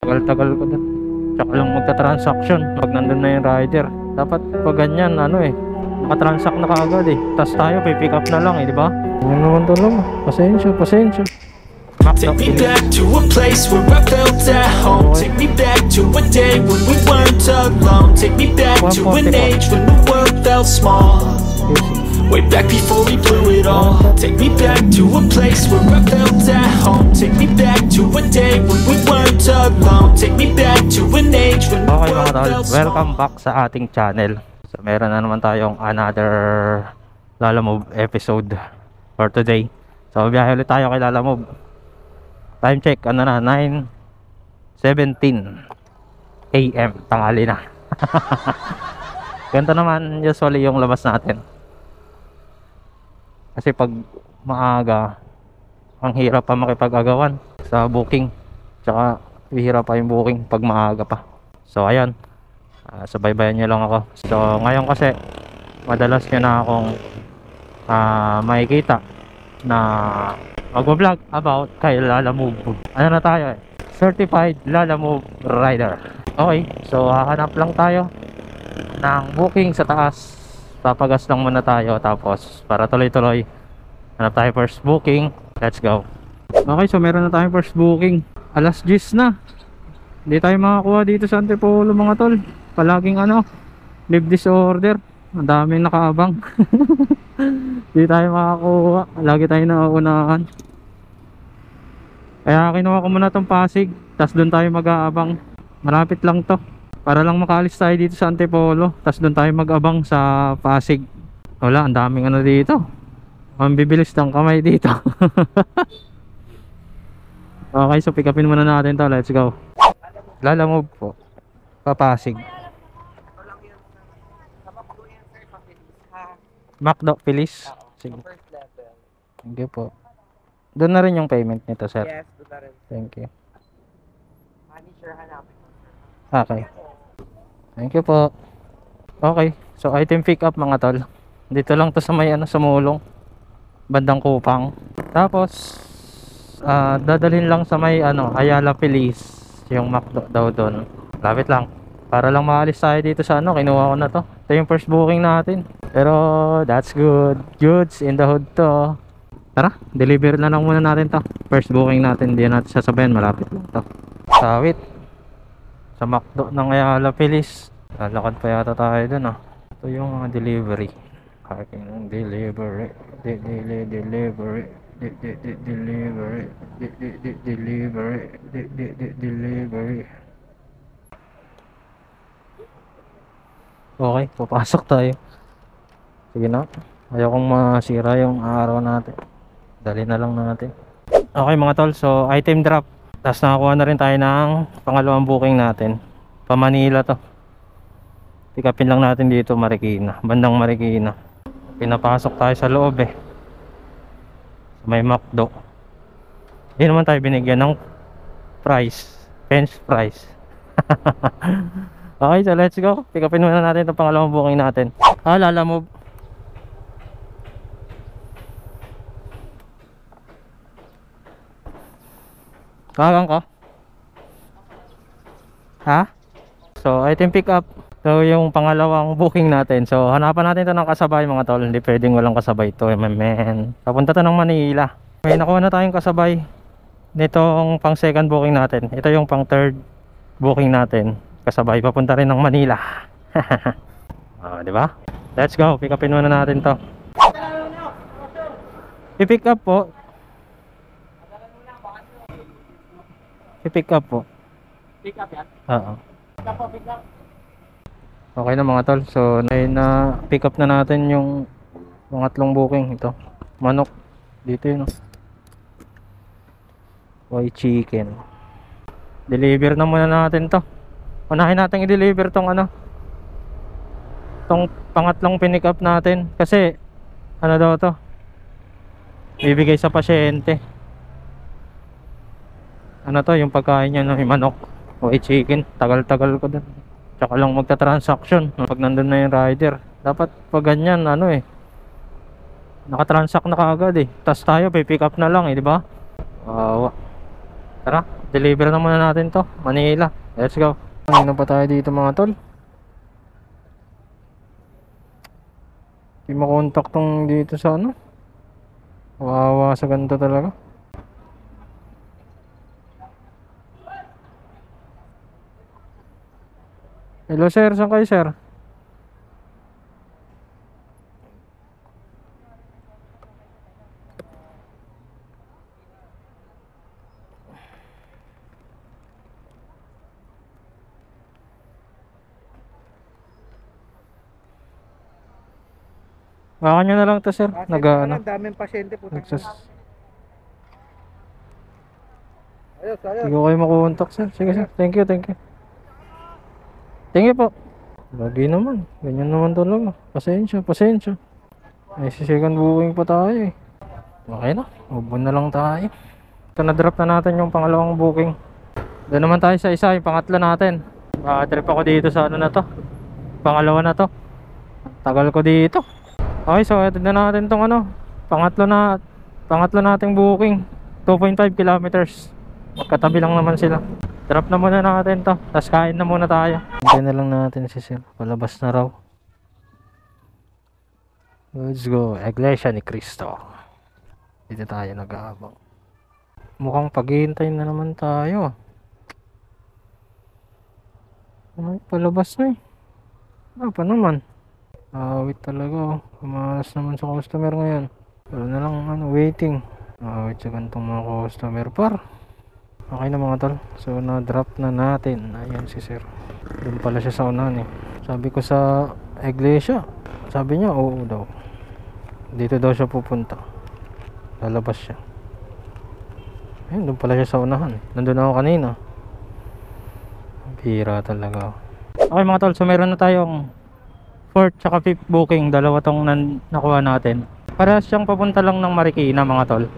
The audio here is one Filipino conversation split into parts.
Tagal-tagal ko na. Tsaka lang magta-transaction pag nandun na yung rider. Dapat pag ganyan, ano eh, nakatransact na kaagad eh. Tas tayo, pick up na lang eh, di ba? Ano naman to lang. Pasensya. Take me back to a place where I felt at home. Take me back to a day when we weren't alone. Take me back to an age when the world felt small. Way back before we blew it all. Take me back to a place where I felt at home. Take me back to a day when we weren't alone. Take me back to an age when the world felt small. Welcome back sa ating channel. So meron na naman tayong another Lalamove episode for today. So biyahe ulit tayo kay Lalamove. Time check, ano na, 9:17 AM, tanghali na. Ganito naman usually yung labas natin. Kasi pag maaga, ang hirap pa makipag-agawan sa booking. Tsaka hirap pa yung booking pag maaga pa. So ayan, subaybayan nyo lang ako. So ngayon kasi, madalas nyo na akong makikita na mag-vlog about kay Lalamove. Ano na tayo eh? Certified Lalamove Rider. Okay, so hahanap lang tayo ng booking sa taas. Papagas lang muna tayo. Tapos para tuloy-tuloy, hanap tayo first booking. Let's go. Okay, so meron na tayong first booking. Alas 10 na. Hindi tayo makakuha dito sa Antipolo mga tol. Palaging ano, leave disorder. Ang daming nakaabang. Hindi tayo makakuha. Lagi tayo nauunahan. Kaya kinuha ko muna tong Pasig. Tapos doon tayo mag-aabang. Malapit lang to. Para lang makaalis tayo dito sa Antipolo. Tapos doon tayo mag-abang sa Pasig. Wala, ang daming ano dito. Ang bibilis ng kamay dito. Okay, so pick upin muna natin to. Let's go. Lalamove po. Papasig. Macdo, Pilis. Sige. Thank you po. Doon na rin yung payment nito, sir. Yes, doon na rin. Thank you. Manager hanapin. Okay. Thank you po. Okay. So item pick up mga tol. Dito lang to sa may ano, sa Mulong. Bandang Kupang. Tapos dadalhin lang sa may ano, Ayala Pilis. Yung Macdo daw doon. Lapit lang. Para lang maalis tayo dito sa ano, kinuha ko na to. Ito yung first booking natin. Pero that's good. Goods in the hood to. Tara, deliver na lang muna natin to. First booking natin, hindi natin sasabayan, malapit lang to. Sawit. Sa Macdo ng Ayala Pilis. Lalakad pa yata tayo dun ah. Ito yung mga delivery. Parking delivery. Delivery. Okay, papasok tayo. Sige na. Ayaw kong masira yung araw natin. Dali na lang natin. Okay mga tol, so item drop. Tapos nakakuha na rin tayo ng pangalawang booking natin. Pa Manila to. Pick upin lang natin dito, Marikina. Bandang Marikina. Pinapasok tayo sa loob eh. May Macdo. Hindi naman tayo binigyan ng price. Fence price. Okay, so let's go. Pick upin muna natin itong pangalawang booking natin. Lalamove. Kagang ka? Ha? So, item pick up. So, yung pangalawang booking natin. So, hanapan natin ito ng kasabay mga tol. Hindi pwedeng walang kasabay ito. Man. Papunta to ng Manila. May nakuha na tayong kasabay nitong pang second booking natin. Ito yung pang third booking natin. Kasabay papunta rin ng Manila. Di ba? Let's go. Pick upin muna natin to. I-pick up po. I-pick up po. Pick up yan? Oo. Pick up. Okay na mga tol. So na pick up na natin yung pangatlong booking. Ito. Manok. Dito yun. White chicken. Deliver na muna natin to. Unahin natin i-deliver tong ano, tong pangatlong pinick up natin. Kasi ano daw to, bibigay sa pasyente. Ano to, yung pagkain niya, no, yung manok o chicken. Tagal-tagal ko dun. Tsaka lang magta-transaction pag nandun na yung rider. Dapat pag ganyan ano eh, nakatransact na kaagad eh. Tas tayo pick up na lang eh, di ba? Tara. Deliver na muna natin to, Manila. Let's go. Kanina pa tayo dito mga tol. Hindi makontak tong dito sa ano. Kawawa sa ganito talaga. Hello sir, saan kayo sir? Baka nyo na lang to sir. Ano? Daming pasyente po. Nagsas... Ayos, ayos. Hindi ko kayo makontak sir. Sige sir. Thank you, thank you. Thank you po. Lagi naman. Ganyan naman talaga. Pasensya, pasensya. Ay, si second booking pa tayo eh. Okay na. Ubon na lang tayo. Ito na-drop na natin yung pangalawang booking. Doon naman tayo sa isa, yung pangatlo natin. Trip ako dito sa ano na to. Pangalawa na to. Tagal ko dito. Okay, so ito na natin tong ano. Pangatlo nating booking. 2.5 kilometers. Magkatabi lang naman sila. Drop na muna natin to. Tapos kain na muna tayo. Hintayin na lang natin si sir. Palabas na raw. Let's go. Iglesia ni Cristo. Dito tayo nag-aabang. Mukhang paghihintay na naman tayo. Ay, palabas na eh. Ano pa naman? Awit talaga oh. Pumalas naman sa customer ngayon. Wala na lang ano, waiting. Awit sa gantong mga customer par. Okay na mga tol. So na-drop na natin. Ayan si sir. Doon pala siya sa unahan eh. Sabi ko sa iglesia. Sabi niya oo daw. Dito daw siya pupunta. Lalabas siya. Ayun, doon pala siya sa unahan. Nandun ako kanina. Pira talaga. Okay mga tol. So meron na tayong 4th tsaka 5th booking. Dalawa tong nakuha natin. Para siyang papunta lang ng Marikina mga tol.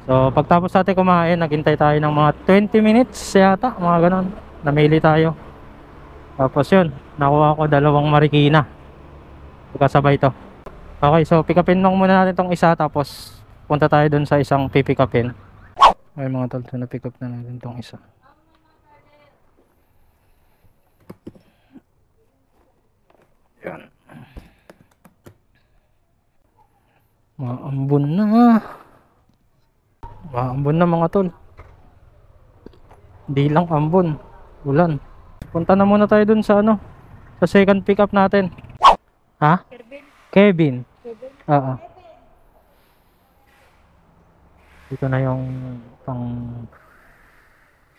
So pagtapos natin kumain, naghintay tayo ng mga 20 minutes yata, mga ganon. Namili tayo. Tapos yun, nakuha ko dalawang Marikina. Pagkasabay to. Okay, so pick upin lang muna natin tong isa. Tapos punta tayo dun sa isang pipick upin. Okay mga tol, so na-pick up na natin tong isa. Yan. Maambon na. Maambon na mga tol. Hindi lang ambon, ulan. Punta na muna tayo dun sa ano, sa second pick up natin. Ha? Kevin. Oo. Dito na yung pang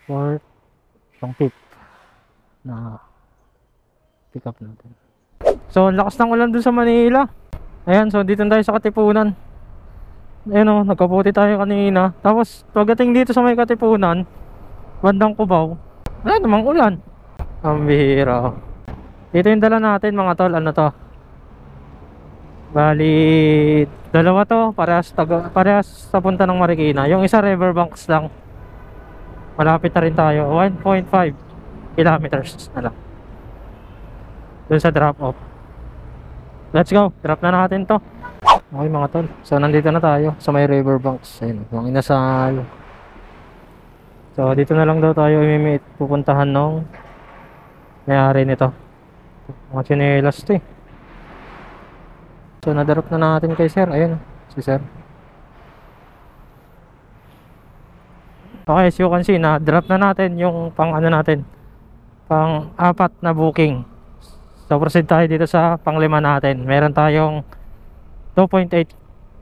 4th, pang 5th na pick up natin. So lakas ng ulan dun sa Manila. Ayan, so dito tayo sa Katipunan. Ayan o, nagkaputi tayo kanina. Tapos pagdating dito sa may Katipunan, bandang Cubao, wala namang ulan. Ang bihira. Dito yung dala natin mga tol. Ano to? Bali dalawa to, parehas sa punta ng Marikina. Yung isa Riverbanks lang. Malapit na rin tayo. 1.5 kilometers na lang dun sa drop off. Let's go, drop na natin to. Okay mga tol, so nandito na tayo sa may Riverbanks. Ayun, yung inasal. So dito na lang daw tayo pupuntahan nung may-ari nito. Mga chinelas to eh. So na-drop na natin kay sir. Ayun, si sir. Okay, as you can see, na-drop na natin yung pang ano natin, pang 4 na booking. So proceed tayo dito sa panglima natin. Meron tayong 2.8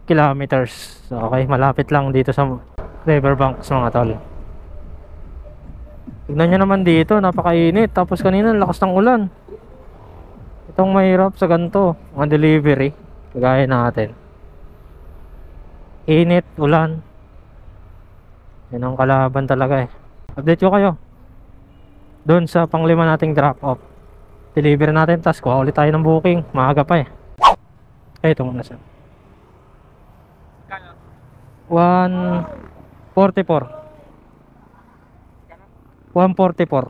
kilometers. So okay, malapit lang dito sa Riverbanks mga tol. Tignan nyo naman dito, napakainit. Tapos kanina lakas ng ulan. Itong mahirap sa ganito, mga delivery kagaya natin. Init, ulan. Yan ang kalaban talaga eh. Update ko kayo doon sa panglima nating drop off. Deliver natin, tapos kuha ulit tayo ng booking. Maaga pa eh. Ito muna siya. 144. 144.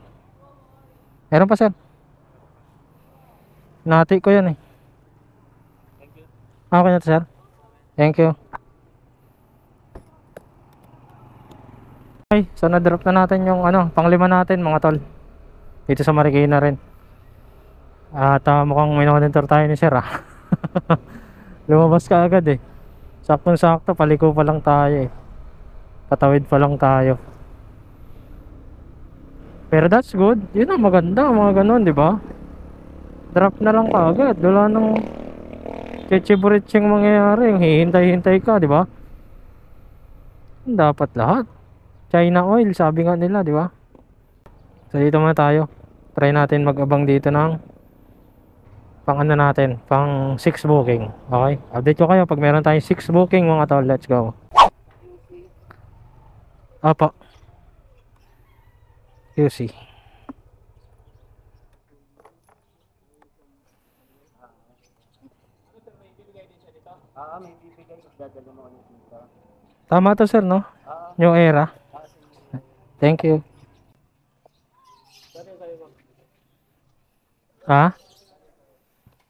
Meron pa sir. Nati ko yan eh. Okay na to sir. Thank you. Okay, so na-drop na natin yung ano, panglima natin mga tol. Dito sa Marikina rin. At mukhang may monitor tayo ni Sir Lumabas ka agad eh. Saktong-sakto, paliko pa lang tayo eh. Patawid pa lang tayo. Pero that's good. Yun ang maganda, mga ganun, di ba? Drop na lang kaagad. Wala nang chichiburitsing mangyayari. Yung hihintay-hintay ka, di ba? Dapat lahat. China oil, sabi nga nila, di ba? So dito muna tayo. Try natin mag-abang dito ng pang ano natin, pang 6 booking. Okay? Update ko kayo pag meron tayong 6 booking mga tol. Let's go. Apo. QC. May bibigay ko dadalo mo ulit dito. Tama to sir, no? New era. Thank you. Ha?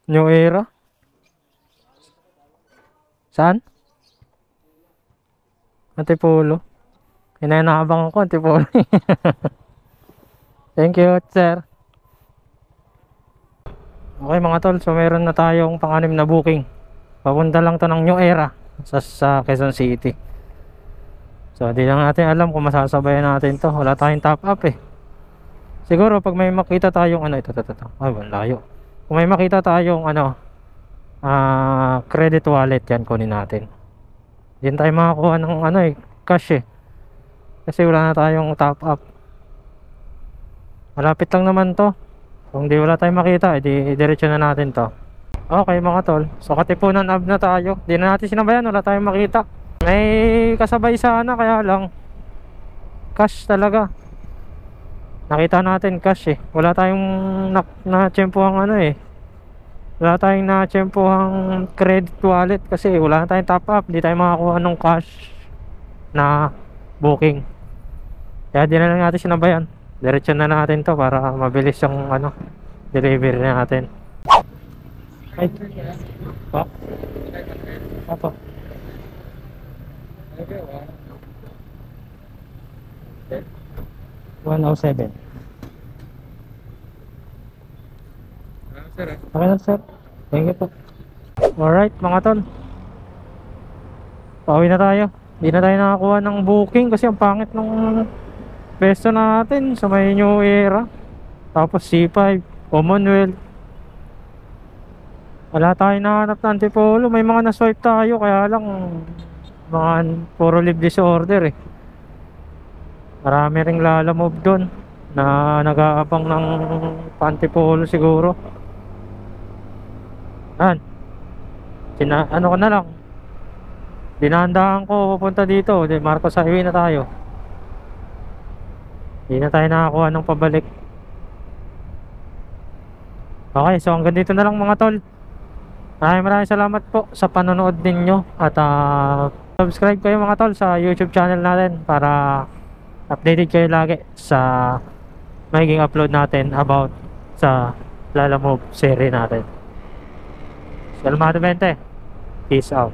New era? Saan? Antipolo. Hinahinahabang ko Antipolo. Thank you, sir. Okay mga tol, so meron na tayong pang-anim na booking. Papunta lang to ng New Era sa Quezon City. So di lang natin alam kung masasabayan natin to. Wala tayong top up eh. Siguro pag may makita tayong ano, ito. Ay, layo. Kung may makita tayong ano, credit wallet, yan kunin natin. Diyan tayo makakuha ng ano eh, cash eh. Kasi wala na tayong top up. Malapit lang naman to. Kung di wala tayong makita, edi diretso na natin to. Okay mga tol, so Katipunan Ave na tayo. Di na natin sinabayan, wala tayong makita. May kasabay sana, kaya lang cash talaga. Nakita natin cash eh. Wala tayong na-tsempohang ano eh. Wala tayong na-tsempohang credit wallet kasi wala na tayong top up. Di tayo makakuha ng cash na booking. Kaya di na lang natin sinabayan. Diretso na natin to para mabilis yung ano, delivery natin. Ay, pa? Apa? 107. Okay na sir. Thank you po. Alright mga tol, pauwi na tayo. Hindi na tayo nakakuha ng booking kasi ang pangit ng pesto natin sa may New Era. Tapos C5, Commonwealth. Wala tayong nahanap na Antipolo. May mga na-swipe tayo, kaya lang mga puro live disorder eh. Marami ring lalamove doon na nag-aabang ng Antipolo siguro. Ano ko na lang, dinahandahan ko pupunta dito. Marcos Highway na tayo. Hindi na tayo nakakuha ng pabalik. Okay, so hanggang dito na lang mga tol. Maraming salamat po sa panonood ninyo. At subscribe kayo mga tol sa YouTube channel natin para updated kayo lagi sa magiging upload natin about sa Lalamove series natin. Salamado 20. Peace out.